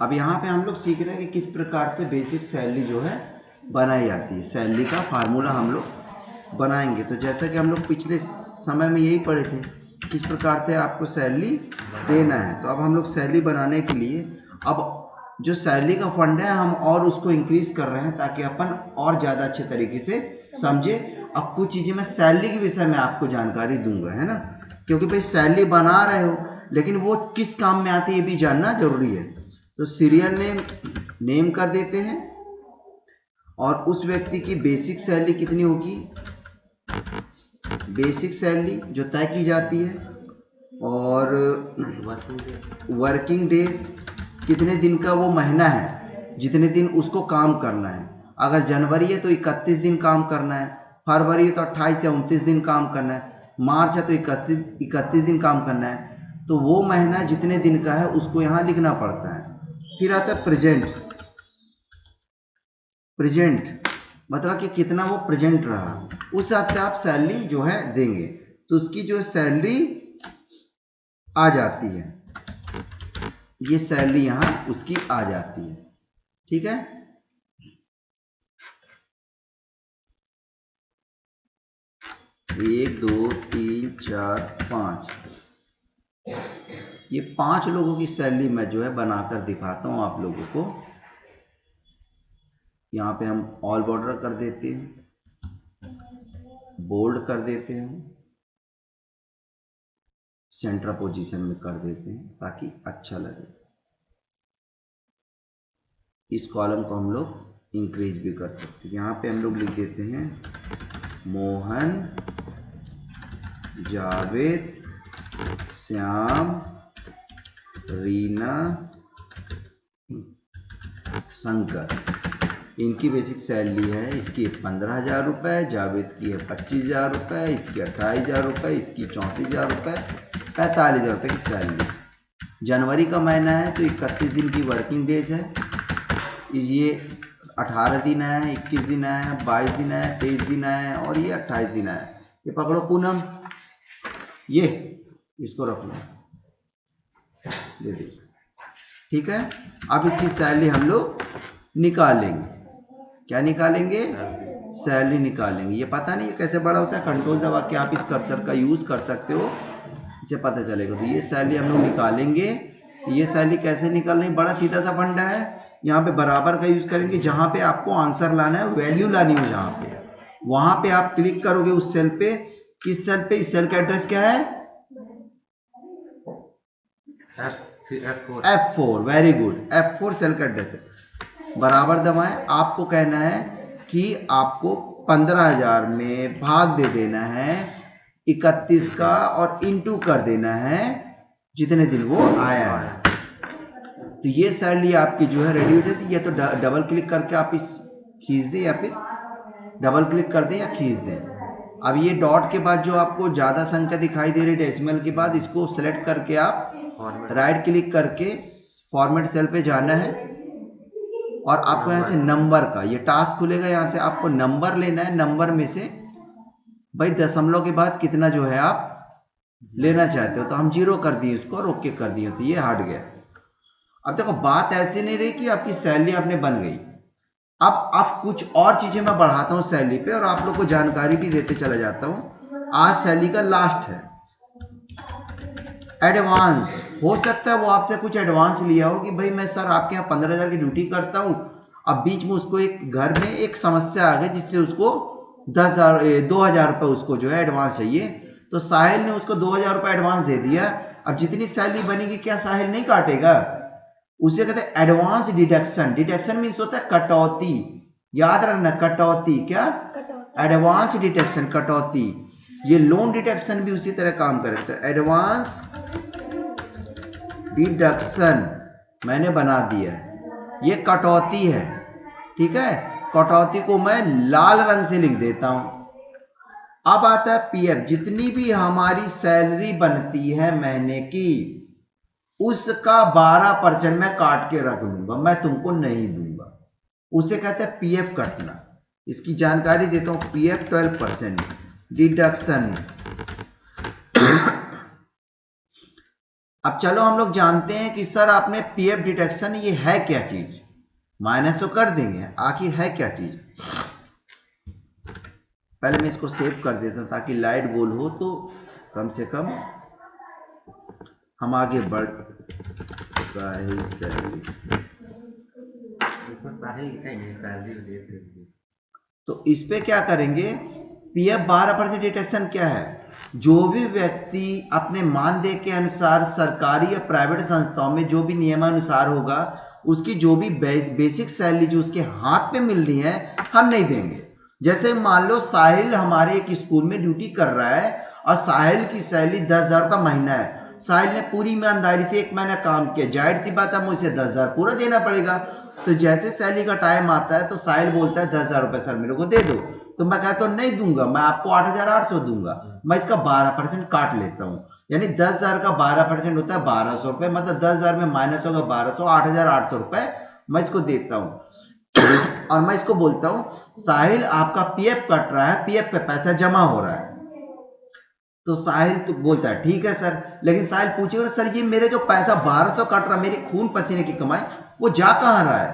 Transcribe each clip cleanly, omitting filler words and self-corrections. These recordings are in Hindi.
अब यहाँ पे हम लोग सीख रहे हैं कि किस प्रकार से बेसिक सैलरी जो है बनाई जाती है। सैलरी का फार्मूला हम लोग बनाएंगे। तो जैसा कि हम लोग पिछले समय में यही पढ़े थे, किस प्रकार से आपको सैलरी देना है। तो अब हम लोग सैलरी बनाने के लिए अब जो सैलरी का फंड है हम और उसको इंक्रीज कर रहे हैं ताकि अपन और ज़्यादा अच्छे तरीके से समझे। अब कुछ चीज़ें मैं सैलरी के विषय में आपको जानकारी दूंगा, है ना, क्योंकि भाई सैलरी बना रहे हो लेकिन वो किस काम में आती है ये भी जानना जरूरी है। तो सीरियल नेम कर देते हैं और उस व्यक्ति की बेसिक सैलरी कितनी होगी, बेसिक सैलरी जो तय की जाती है, और वर्किंग डेज कितने दिन का वो महीना है, जितने दिन उसको काम करना है। अगर जनवरी है तो 31 दिन काम करना है, फरवरी है तो 28 या 29 दिन काम करना है, मार्च है तो 31 दिन काम करना है। तो वो महीना जितने दिन का है उसको यहाँ लिखना पड़ता है। फिर आता है प्रेजेंट मतलब कि कितना वो प्रेजेंट रहा, उस हिसाब से आप सैलरी जो है देंगे। तो उसकी जो सैलरी आ जाती है, ये सैलरी यहाँ उसकी आ जाती है। ठीक है, एक दो तीन चार पाँच, ये 5 लोगों की सैलरी मैं जो है बनाकर दिखाता हूँ आप लोगों को। यहाँ पे हम ऑल बॉर्डर कर देते हैं, बोल्ड कर देते हैं, सेंटर पोजीशन में कर देते हैं ताकि अच्छा लगे। इस कॉलम को हम लोग इंक्रीज भी कर सकते हैं। यहाँ पे हम लोग लिख देते हैं मोहन, जावेद, श्याम, रीना, शंकर। इनकी बेसिक सैलरी है, इसकी 15,000 रुपये, जावेद की है 25,000 रुपये, इसकी 28,000 रुपये, इसकी 34,000 रुपये, 45,000 रुपये की सैलरी। जनवरी का महीना है तो 31 दिन की वर्किंग डेज है, ये 18 दिन है, 21 दिन है, 22 दिन है, 23 दिन है और ये 28 दिन है। ये पकड़ो पूनम, ये इसको रख लो, दे दो। ठीक है, अब इसकी सैलरी हम लोग निकालेंगे। क्या निकालेंगे? सैलरी निकालेंगे। ये पता नहीं कैसे बड़ा होता है, कंट्रोल दबा के आप इस कर्सर का यूज कर सकते हो, इसे पता चलेगा। तो ये सैलरी हम लोग निकालेंगे। ये सैलरी कैसे निकालनी, बड़ा सीधा सा फंडा है। यहाँ पे बराबर का यूज करेंगे, जहां पे आपको आंसर लाना है, वैल्यू लानी हो जहां पे, वहां पे आप क्लिक करोगे उस सेल पे। किस सेल पे? इस सेल का एड्रेस क्या है? F4। Very good, F4 cell का एड्रेस है। बराबर दबाएं। आपको कहना है कि आपको 15,000 में भाग दे देना है 31 का और इंटू कर देना है जितने दिन वो आया है। तो ये सैलरी आपकी जो है रेडी हो जाती है। या तो डबल क्लिक करके आप इस खींच दें, या फिर डबल क्लिक कर दें या खींच दें। अब ये डॉट के बाद जो आपको ज्यादा संख्या दिखाई दे रही है डेसिमल के बाद, इसको सेलेक्ट करके आप राइट क्लिक करके फॉर्मेट सेल पे जाना है और आपको यहाँ से नंबर का ये टास्क खुलेगा। यहाँ से आपको नंबर लेना है। नंबर में से भाई दशमलव के बाद कितना जो है आप लेना चाहते हो, तो हम 0 कर दिए, उसको रोक के कर दिए, तो ये हट गया। अब देखो बात ऐसे नहीं रही कि आपकी सैलरी आपने बन गई। अब कुछ और चीजें मैं बढ़ाता हूँ सैलरी पे और आप लोग को जानकारी भी देते चला जाता हूँ। आज सैलरी का लास्ट है। एडवांस हो सकता है वो आपसे कुछ एडवांस लिया हो कि भाई मैं सर आपके यहाँ 15,000 की ड्यूटी करता हूँ। अब बीच में उसको एक घर में एक समस्या आ गई जिससे उसको 2,000 रुपये उसको जो है एडवांस चाहिए। तो साहिल ने उसको 2,000 रुपये एडवांस दे दिया। अब जितनी सैलरी बनेगी क्या साहिल नहीं काटेगा? उसे कहते हैं एडवांस डिडक्शन। डिडक्शन मीन्स होता है कटौती। याद रखना, कटौती। क्या? एडवांस डिडक्शन, कटौती। ये लोन डिडक्शन भी उसी तरह काम करे। तो एडवांस डिडक्शन मैंने बना दिया है, ये कटौती है। ठीक है, कटौती को मैं लाल रंग से लिख देता हूं। अब आता है पीएफ। जितनी भी हमारी सैलरी बनती है महीने की, उसका 12% मैं काट के रख लूंगा, मैं तुमको नहीं दूंगा। उसे कहते हैं पीएफ कटना। इसकी जानकारी देता हूं। पीएफ 12% डिडक्शन अब चलो हम लोग जानते हैं कि सर आपने पीएफ डिडक्शन ये है क्या चीज, माइनस तो कर देंगे, आखिर है क्या चीज। पहले मैं इसको सेव कर देता हूं ताकि लाइट गोल हो तो कम से कम हम आगे बढ़। साहिल सैलरी तो इस पे क्या करेंगे, पीएफ 12% डिडक्शन क्या है, जो भी व्यक्ति अपने मानदेय के अनुसार सरकारी या प्राइवेट संस्थाओं में जो भी नियमानुसार होगा उसकी जो भी बेसिक सैलरी जो उसके हाथ पे मिल रही है हम नहीं देंगे। जैसे मान लो साहिल हमारे एक स्कूल में ड्यूटी कर रहा है और साहिल की सैलरी 10,000 का महीना है, साहिल ने पूरी ईमानदारी से एक महीना काम किया, जाहिर सी बात है मुझे 10,000 पूरा देना पड़ेगा। तो जैसे सैलरी का टाइम आता है तो साहिल बोलता है 10,000 रुपए सर मेरे को दे दो, तो मैं कहता हूँ नहीं दूंगा, मैं आपको 8,800 दूंगा, मैं इसका 12% काट लेता हूँ, यानी 10,000 का 12% होता है 1,200 रुपए, मतलब 10,000 में माइनस होगा 1,200, 8,800 रुपए मैं इसको देता हूँ। और मैं इसको बोलता हूँ साहिल आपका पीएफ कट रहा है, पीएफ पे पैसा जमा हो रहा है। तो साहिल तो बोलता है ठीक है सर, लेकिन साहिल पूछेगा सर ये मेरे जो पैसा 1,200 कट रहा है मेरे खून पसीने की कमाई वो जा कहाँ रहा है,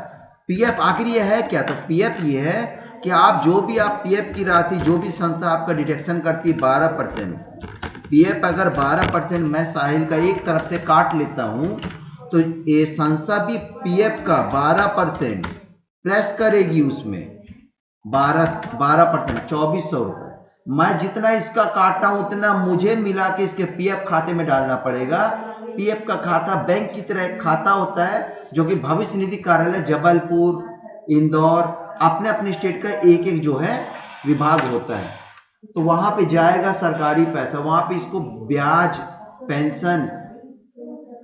पीएफ आखिर ये है क्या। तो पीएफ ये है कि आप जो भी आप पीएफ की राशि जो भी संस्था आपका डिडक्शन करती है 12%, पीएफ अगर 12% मैं साहिल का एक तरफ से काट लेता हूं तो ये संस्था भी पीएफ का 12% प्लस करेगी, उसमें 12% 2,400 रुपए, मैं जितना इसका काटा हूं उतना मुझे मिला के इसके पीएफ खाते में डालना पड़ेगा। पीएफ का खाता बैंक की तरह एक खाता होता है जो कि भविष्य निधि कार्यालय जबलपुर, इंदौर, अपने अपने स्टेट का एक एक जो है विभाग होता है, तो वहां पे जाएगा सरकारी पैसा, वहां पे इसको ब्याज पेंशन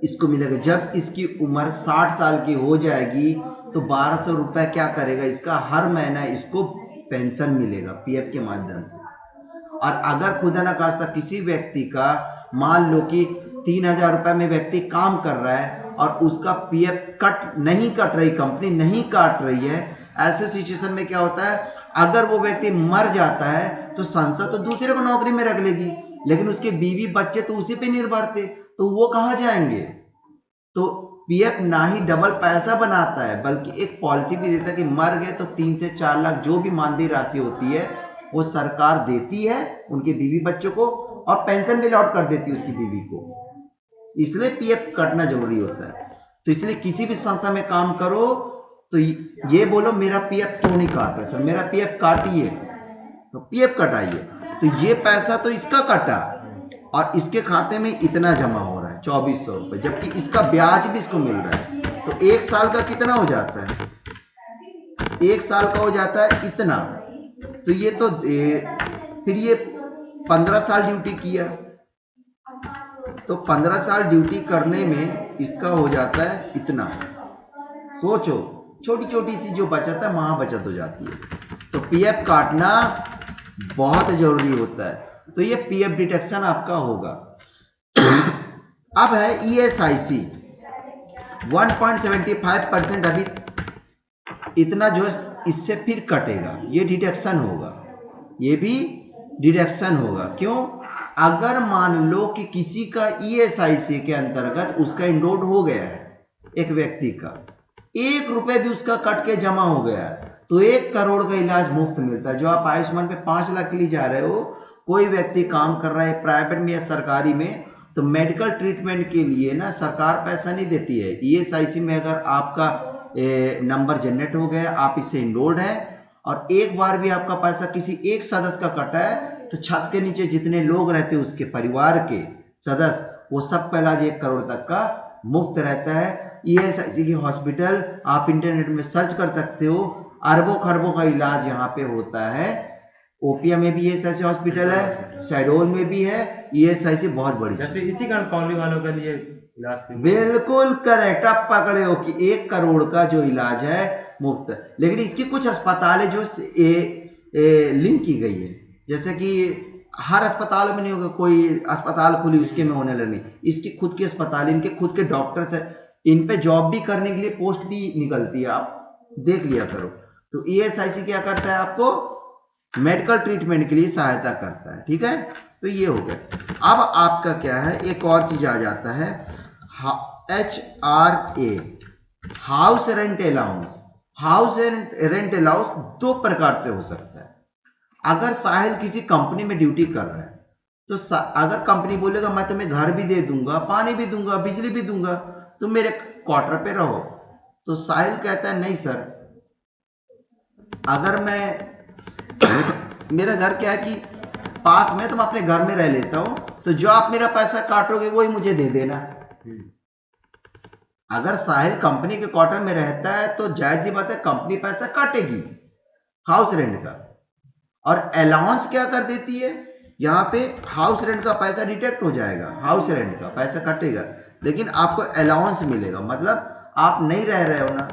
इसको मिलेगा। जब इसकी उम्र 60 साल की हो जाएगी तो 1,200 रुपए क्या करेगा इसका, हर महीना इसको पेंशन मिलेगा पीएफ के माध्यम से। और अगर खुदा ना खास्ता किसी व्यक्ति का मान लो कि 3,000 रुपए में व्यक्ति काम कर रहा है और उसका पीएफ नहीं कट रही, कंपनी नहीं काट रही है, ऐसे सिचुएशन में क्या होता है, अगर वो व्यक्ति मर जाता है तो संस्था तो दूसरे को नौकरी में रख लेगी, लेकिन उसके बीवी बच्चे तो उसी पे निर्भर थे, तो वो कहां जाएंगे। तो पीएफ ना ही डबल पैसा बनाता है बल्कि एक पॉलिसी भी देता है कि मर गए तो 3 से 4 लाख जो भी मानदेय राशि होती है वो सरकार देती है उनके बीवी बच्चों को, और पेंशन भी लौट कर देती है उसकी बीवी को। इसलिए पीएफ कटना जरूरी होता है। तो इसलिए किसी भी संस्था में काम करो तो ये बोलो मेरा पीएफ क्यों नहीं काट रहा सर, मेरा पीएफ काटिए, तो पीएफ कटाइए, तो ये पैसा तो इसका कटा और इसके खाते में इतना जमा हो रहा है 2,400 रुपए, जबकि इसका ब्याज भी इसको मिल रहा है। तो एक साल का कितना हो जाता है, एक साल का हो जाता है इतना, तो ये तो फिर ये 15 साल ड्यूटी किया, तो 15 साल ड्यूटी करने में इसका हो जाता है इतना। सोचो छोटी छोटी सी जो बचत है वहां बचत हो जाती है। तो पीएफ काटना बहुत जरूरी होता है, तो ये पीएफ डिडक्शन आपका होगा। अब है ईएसआईसी 1.75% अभी इतना जो इससे फिर कटेगा, ये डिडक्शन होगा, ये भी डिडक्शन होगा। क्यों, अगर मान लो कि किसी का ईएसआईसी के अंतर्गत उसका एनरोल्ड हो गया है, एक व्यक्ति का 1 रुपए भी उसका कट के जमा हो गया है तो 1 करोड़ का इलाज मुफ्त मिलता है। जो आप आयुष्मान पे 5 लाख के लिए जा रहे हो, कोई व्यक्ति काम कर रहा है प्राइवेट में या सरकारी में, तो मेडिकल ट्रीटमेंट के लिए ना सरकार पैसा नहीं देती है। ईएसआईसी में अगर आपका नंबर जनरेट हो गया, आप इससे इनरोल्ड है और एक बार भी आपका पैसा किसी एक सदस्य का कटा है तो छत के नीचे जितने लोग रहते हैं उसके परिवार के सदस्य, वो सब का इलाज 1 करोड़ तक का मुफ्त रहता है। ईएसआईसी की हॉस्पिटल आप इंटरनेट में सर्च कर सकते हो, अरबों खरबों का इलाज यहाँ पे होता है। ओपीएम में भी ईएसआईसी हॉस्पिटल है, शहडोल में भी है, ईएसआईसी बहुत बड़ी। जैसे इसी कारण कॉलोनी वालों के लिए इलाज बिल्कुल करेक्ट, आप पकड़े हो कि 1 करोड़ का जो इलाज है मुफ्त, लेकिन इसकी कुछ अस्पताल है जो लिंक की गई है, जैसे कि हर अस्पताल में नहीं होगा, कोई अस्पताल खुली उसके में होने लगी, इसकी खुद की अस्पताल, इनके खुद के डॉक्टर्स है, इन पे जॉब भी करने के लिए पोस्ट भी निकलती है, आप देख लिया करो। तो ईएसआईसी क्या करता है, आपको मेडिकल ट्रीटमेंट के लिए सहायता करता है, ठीक है। तो ये हो गया। अब आपका क्या है, एक और चीज आ जाता है HRA, house rent allowance. House rent allowance दो प्रकार से हो सकता है। अगर साहिल किसी कंपनी में ड्यूटी कर रहा है तो अगर कंपनी बोलेगा मैं तुम्हें घर भी दे दूंगा, पानी भी दूंगा, बिजली भी दूंगा, तुम मेरे क्वार्टर पे रहो, तो साहिल कहता है नहीं सर, अगर मैं मेरा घर क्या है कि पास में, तुम अपने घर में रह लेता हूं, तो जो आप मेरा पैसा काटोगे वही मुझे दे देना। अगर साहिल कंपनी के क्वार्टर में रहता है तो जाहिर सी बात है कंपनी पैसा काटेगी हाउस रेंट का। और अलाउंस क्या कर देती है, यहाँ पे हाउस रेंट का पैसा डिटेक्ट हो जाएगा, हाउस रेंट का पैसा कटेगा, लेकिन आपको अलाउंस मिलेगा। मतलब आप नहीं रह रहे हो ना,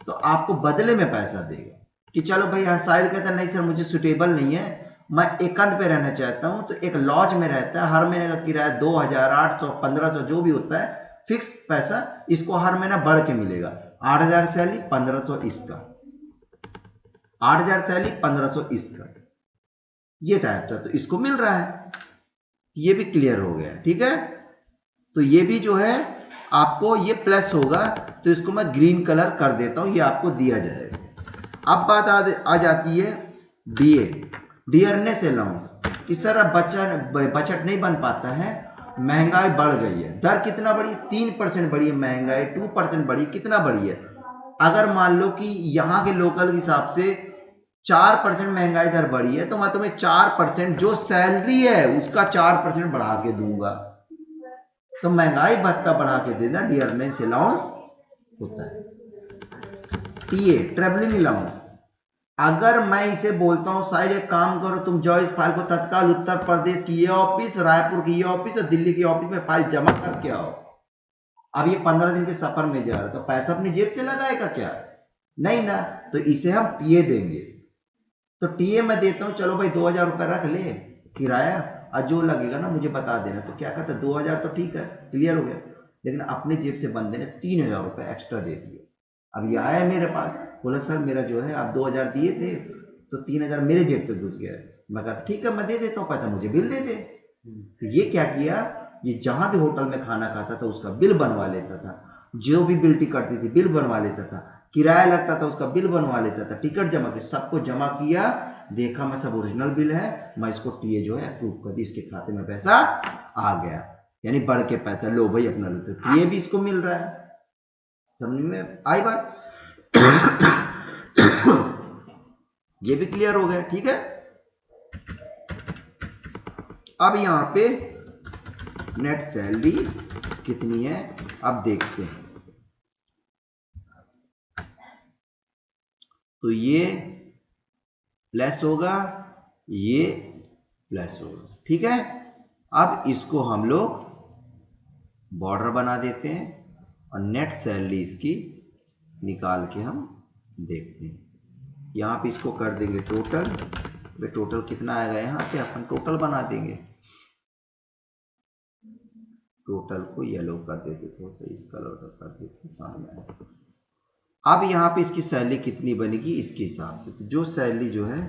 तो आपको बदले में पैसा देगा कि चलो भाई, साहिल कहता है नहीं सर मुझे सुटेबल नहीं है, मैं एकांत पे रहना चाहता हूं, तो एक लॉज में रहता है, हर महीने का किराया 2800 1500 जो भी होता है फिक्स पैसा, इसको हर महीना बढ़ के मिलेगा। 8000 सैलरी 1500 इसका, 8000 सैलरी 1500 इसका, ये टाइप का, तो इसको मिल रहा है। ये भी क्लियर हो गया, ठीक है। तो ये भी जो है आपको ये प्लस होगा, तो इसको मैं ग्रीन कलर कर देता हूं, ये आपको दिया जाएगा। अब बात आ जाती है डीए, डियरनेस अलाउंस, कि सर अब बजट नहीं बन पाता है, महंगाई बढ़ गई है। दर कितना बढ़ी, 3% बढ़ी है महंगाई, 2% बढ़ी, कितना बढ़ी है। अगर मान लो कि यहाँ के लोकल के हिसाब से 4% महंगाई दर बढ़ी है, तो मैं तुम्हें 4% जो सैलरी है उसका 4% बढ़ा के दूंगा। तो महंगाई भत्ता बढ़ा के देना डियरनेस अलाउंस होता है। टीए, ट्रेवलिंग अलाउंस, अगर मैं इसे बोलता हूं साहिल एक काम करो, तुम जाओ इस फाइल को तत्काल उत्तर प्रदेश की ये ऑफिस, रायपुर की ये ऑफिस और दिल्ली की ऑफिस में फाइल जमा करके आओ, अब ये 15 दिन के सफर में जा रहा है, तो पैसा अपनी जेब से लगाएगा क्या, नहीं ना, तो इसे हम टीए देंगे। तो टीए में देता हूं, चलो भाई 2000 रुपए रख ले किराया, और जो लगेगा ना मुझे बता देना। तो क्या कहता है 2000 तो ठीक है, क्लियर हो गया, लेकिन अपनी जेब से बंदे ने 3000 रुपए एक्स्ट्रा दे दिए। अब ये आया मेरे पास, बोला सर मेरा जो है आप 2000 दिए थे, तो 3000 मेरे जेब से घुस गया। मैं कहता ठीक है मैं दे देता हूँ पैसा, मुझे बिल दे दे। तो ये क्या किया, ये जहां भी होटल में खाना खाता था उसका बिल बनवा लेता था, जो भी बिल टिकट थी बिल बनवा लेता था, किराया लगता था उसका बिल बनवा लेता था, टिकट जमा किया, सबको जमा किया, देखा मैं सब ओरिजिनल बिल है, मैं इसको टीए जो है अप्रूव कर दी, इसके खाते में पैसा आ गया, यानी बढ़ के पैसा लो भाई अपना लो। तो टीए भी इसको मिल रहा है, समझ में आई बात। ये भी क्लियर हो गया, ठीक है। अब यहां पे नेट सैलरी कितनी है अब देखते हैं। तो ये प्लस होगा, ये प्लस होगा, ठीक है। अब इसको हम लोग बॉर्डर बना देते हैं और नेट सैलरी इसकी निकाल के हम देखते हैं। यहाँ पे इसको कर देंगे टोटल, वे टोटल कितना आएगा, यहाँ पे अपन टोटल बना देंगे, टोटल को येलो कर देते, थोड़ा सा इस कलर का कर देते सामने। अब यहाँ पे इसकी सैलरी कितनी बनेगी इसके हिसाब से, तो जो सैलरी जो है,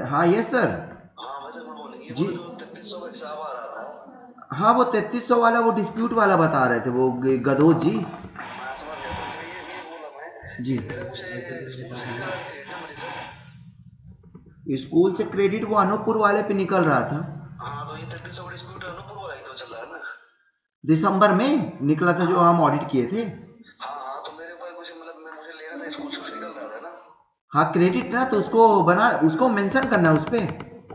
हाँ ये सर, जी हाँ वो 3300 वाला, वो डिस्प्यूट वाला बता रहे थे वो गदोज जी। जी स्कूल से क्रेडिट वो अनूपपुर वाले पे निकल रहा था। हाँ तो ये 3300 का डिस्प्यूट अनूपपुर वाला ही तो चल रहा है ना, दिसंबर में निकला था जो हम ऑडिट किए थे। हाँ तो मेरे ऊपर कुछ मतलब मुझे लेना था, स्कूल से कुछ निकल रहा था ना। हाँ क्रेडिट ना, तो उसको बना, उसको मेंशन करना है उस पे,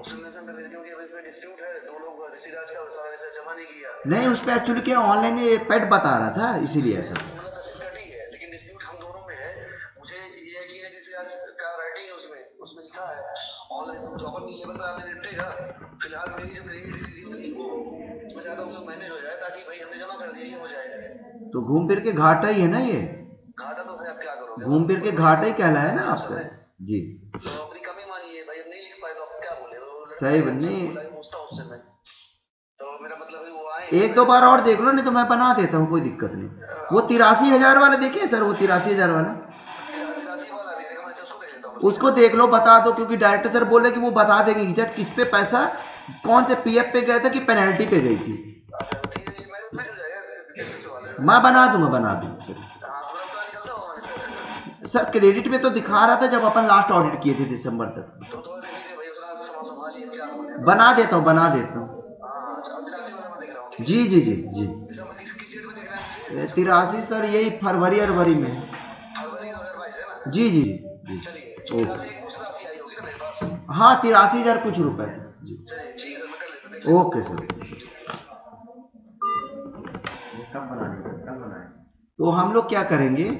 उसमें मेंशन कर दे, क्योंकि अब इसमें डिस्प्यूट है, दो लोग ऋषिराज का सारा रिसर्च जमा नहीं किया। नहीं उस पे एक्चुअली क्या ऑनलाइन पेड बता रहा था, इसीलिए ऐसा। मतलब रसीद ही है, लेकिन डिस्प्यूट हम दोनों में है। मुझे ये है कि ऋषिराज का राइटिंग है उसमें लिखा है ऑनलाइन, तो अपन लेवल पे आपने निपटेगा। फिलहाल मेरी जो क्रेडिट थी वो मैं चाहता हूँ कि मैनेज हो जाए, ताकि भाई हमने जमा कर दिया ये हो जाए। तो घूम फिर के घाटा ही है ना, ये घाटा तो है, अब क्या करोगे, घूम फिर के घाटा ही कहलाया है ना आपका जी। तो अपनी कमी मानिए भाई, अब नहीं लिख पाए तो अब क्या बोले, सही नहीं पूछता हूँ उससे मैं, तो मेरा मतलब वो आए एक दो बार और देख लो, नहीं तो मैं बना देता हूँ, कोई दिक्कत नहीं। वो 83,000 वाला देखिए सर, वो 83,000 वाला, उसको देख लो, बता दो, क्योंकि डायरेक्टर सर बोले कि वो बता देंगे एग्जैक्ट किस पे पैसा, कौन से पीएफ पे गया था कि पेनल्टी पे गई थी। मैं बना दूंगा सर। क्रेडिट में तो दिखा रहा था जब अपन लास्ट ऑडिट किए थे दिसंबर तक। बना देता हूँ। जी जी जी जी। 83 सर यही फरवरी में। जी जी जी जी। हाँ 83,000 कुछ रुपए जी। Okay sir. कब बनाए? तो हम लोग क्या करेंगे,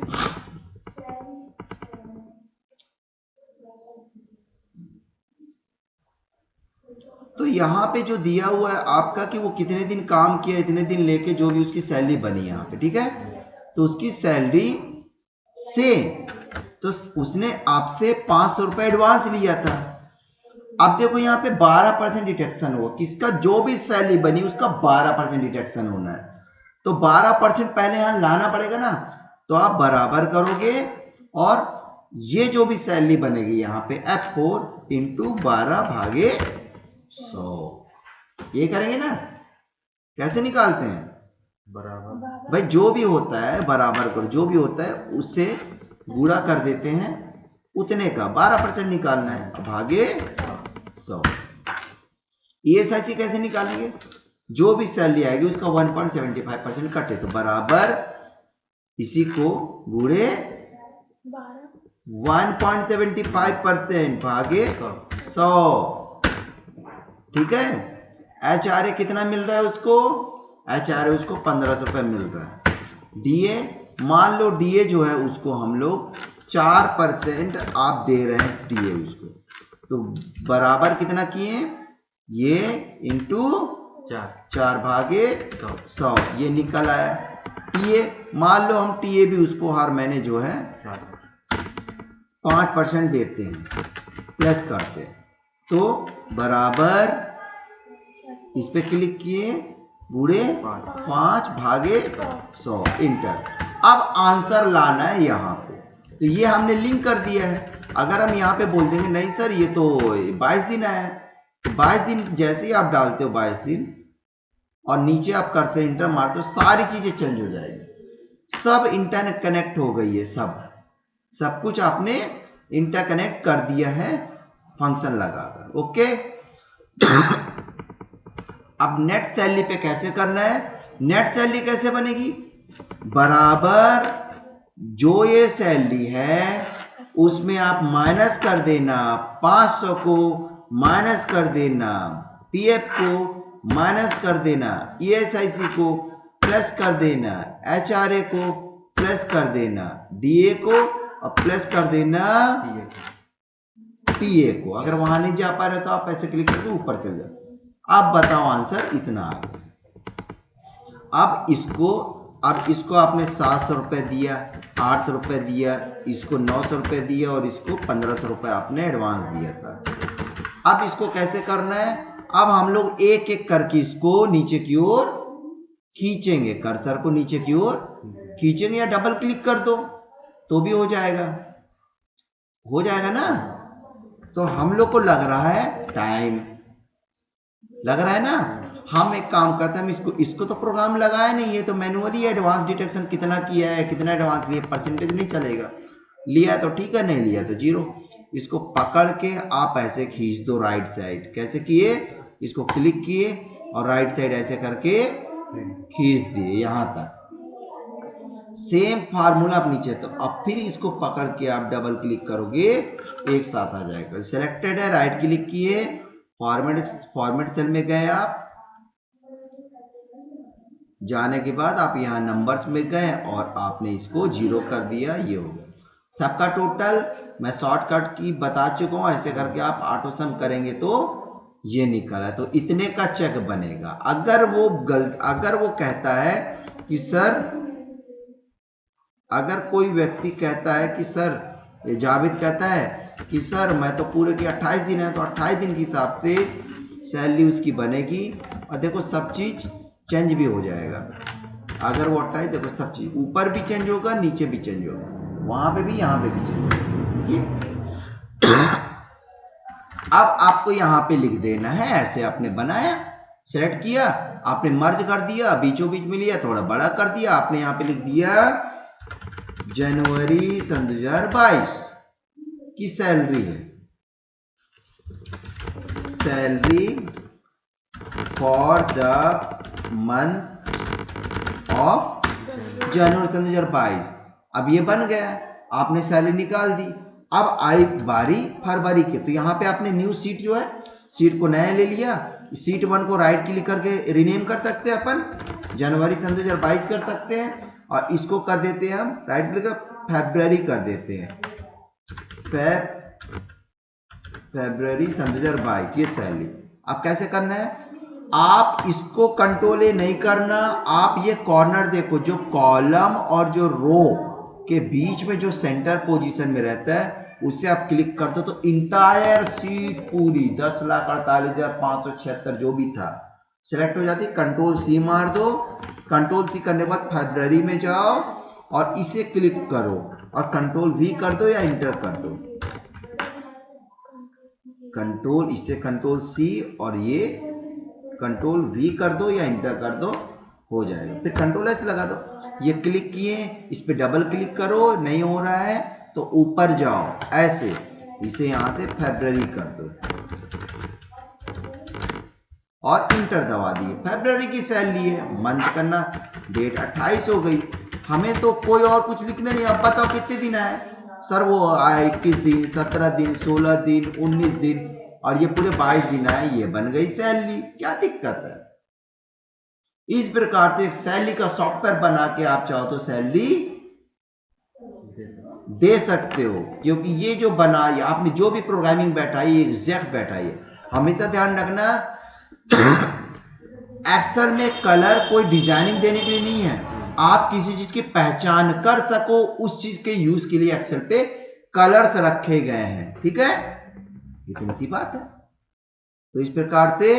तो यहाँ पे जो दिया हुआ है आपका कि वो कितने दिन काम किया, इतने दिन लेके जो भी उसकी सैलरी बनी यहाँ पे, ठीक है। तो उसकी सैलरी से तो उसने आपसे 500 रुपए एडवांस लिया था। अब देखो यहाँ पे 12% डिडक्शन हुआ, किसका, जो भी सैलरी बनी उसका 12% डिडक्शन होना है। तो 12% पहले यहाँ लाना पड़ेगा ना, तो आप बराबर करोगे और ये जो भी सैलरी बनेगी यहाँ पे F4 इंटू 12 भागे 100 ये करेंगे ना। कैसे निकालते हैं, बराबर भाई जो भी होता है बराबर करो, जो भी होता है उससे गुणा कर देते हैं उतने का 12% निकालना है भागे 100। ESIC कैसे निकालेंगे, जो भी सैलरी आएगी उसका 1.75% कटे तो बराबर इसी को गुणे 1.75% भागे 100, ठीक है। HRA कितना मिल रहा है उसको, HRA उसको 1500 रुपए मिल रहा है। DA मान लो DA जो है उसको हम लोग 4% आप दे रहे हैं DA उसको, तो बराबर कितना किए, ये इंटू 4 भागे 100 ये निकल आया। TA मान लो हम TA भी उसको हर महीने जो है 5% देते हैं प्लस करते हैं, तो बराबर इस पे क्लिक किए गुणे 5 भागे 100 इंटर। अब आंसर लाना है यहाँ पे, तो ये हमने लिंक कर दिया है। अगर हम यहाँ पे बोल देंगे नहीं सर ये तो 22 दिन आया है, तो 22 दिन जैसे ही आप डालते हो 22 दिन और नीचे आप करते इंटर मारते हो सारी चीजें चेंज हो जाएगी, सब इंटरनेट कनेक्ट हो गई है, सब कुछ आपने इंटरकनेक्ट कर दिया है फंक्शन लगाकर। ओके अब नेट सैलरी पे कैसे करना है, नेट सैलरी कैसे बनेगी, बराबर जो ये सैलरी है उसमें आप माइनस कर देना 500 को, माइनस कर देना PF को, माइनस कर देना ESIC को, प्लस कर देना HRA को, प्लस कर देना DA को और प्लस कर देना TA को। अगर वहां नहीं जा पा रहे तो आप ऐसे क्लिक करके ऊपर चल जाओ। अब बताओ आंसर इतना आ गया। अब इसको आपने 700 रुपए दिया, 800 रुपए दिया, इसको 900 रुपए दिया और इसको 1500 रुपए आपने एडवांस दिया था। अब इसको कैसे करना है, अब हम लोग एक एक करके इसको नीचे की ओर खींचेंगे, कर्सर को नीचे की ओर खींचेंगे या डबल क्लिक कर दो तो भी हो जाएगा ना। तो हम लोग को लग रहा है टाइम, लग रहा है ना। हम एक काम करते हैं, हम इसको तो प्रोग्राम लगाया नहीं है, तो मैनुअली एडवांस डिटेक्शन कितना किया है, कितना एडवांस लिया, परसेंटेज नहीं चलेगा, लिया तो ठीक है, नहीं लिया तो 0। इसको पकड़ के आप ऐसे खींच दो राइट साइड, कैसे किए, इसको क्लिक किए और राइट साइड ऐसे करके खींच दिए यहां तक, सेम फार्मूला आप नीचे, तो अब फिर इसको पकड़ के आप डबल क्लिक करोगे एक साथ आ जाएगा। सिलेक्टेड है, राइट क्लिक किए, फॉर्मेट सेल में गए, आप जाने के बाद आप यहां नंबर्स में गए और आपने इसको 0 कर दिया, ये हो गया सबका टोटल। मैं शॉर्टकट की बता चुका हूं, ऐसे करके आप ऑटो सम करेंगे तो ये निकला, तो इतने का चेक बनेगा। अगर वो कहता है कि सर, अगर कोई व्यक्ति कहता है कि सर, जावेद कहता है कि सर मैं तो पूरे के 28 दिन है, तो 28 दिन के हिसाब से सैलरी उसकी बनेगी, और देखो सब चीज चेंज भी हो जाएगा। अगर वो 28, देखो सब चीज ऊपर भी चेंज होगा, नीचे भी चेंज होगा, वहां पे भी, यहां पे भी चेंज होगा। अब आपको यहां पे लिख देना है, ऐसे आपने बनाया सेलेक्ट किया, आपने मर्ज कर दिया, बीचों बीच में लिया, थोड़ा बड़ा कर दिया, आपने यहां पे लिख दिया जनवरी सन 2022 की सैलरी है, salary for the month of January सन 2022। अब ये बन गया, आपने सैलरी निकाल दी। अब आई बारी फरवरी के, तो यहाँ पे आपने न्यू सीट जो है, सीट को नया ले लिया, सीट 1 को राइट क्लिक करके रीनेम कर सकते हैं अपन, जनवरी सन 2022 कर सकते हैं, और इसको कर देते हैं हम राइट क्लिक फरवरी कर देते हैं, फरवरी सन 2022 ये सैलरी। अब कैसे करना है, आप इसको कंट्रोल ए नहीं करना, आप ये कॉर्नर देखो, जो कॉलम और जो रो के बीच में जो सेंटर पोजीशन में रहता है उससे आप क्लिक कर दो तो इंटायर सीट पूरी 10,48,576 जो भी था सिलेक्ट हो जाती है। कंट्रोल सी मार दो, कंट्रोल सी करने के बाद फरवरी में जाओ और इसे क्लिक करो और कंट्रोल वी कर दो या इंटर कर दो, कंट्रोल इससे कंट्रोल सी और ये कंट्रोल वी कर दो या इंटर कर दो, हो जाएगा। फिर कंट्रोल एस लगा दो, ये क्लिक किए, इस पे डबल क्लिक करो, नहीं हो रहा है तो ऊपर जाओ ऐसे, इसे यहां से फरवरी कर दो और इंटर दबा दिए। फरवरी की सैलरी है, मंथ करना, डेट 28 हो गई। हमें तो कोई और कुछ लिखना नहीं। अब बताओ कितने दिन आए सर, वो आए 21 दिन, 17 दिन, 16 दिन, 19 दिन और ये पूरे 22 दिन आए, ये बन गई सैलरी। क्या दिक्कत है? इस प्रकार से एक सैलरी का सॉफ्टवेयर बना के आप चाहो तो सैलरी दे सकते हो, क्योंकि ये जो बनाई आपने, जो भी प्रोग्रामिंग बैठाई एग्जैक्ट बैठाई है। हमेशा ध्यान रखना एक्सेल में कलर कोई डिजाइनिंग देने के लिए नहीं है, आप किसी चीज की पहचान कर सको उस चीज के यूज के लिए एक्सेल पे कलर्स रखे गए हैं, ठीक है, इतनी सी बात है। तो इस प्रकार से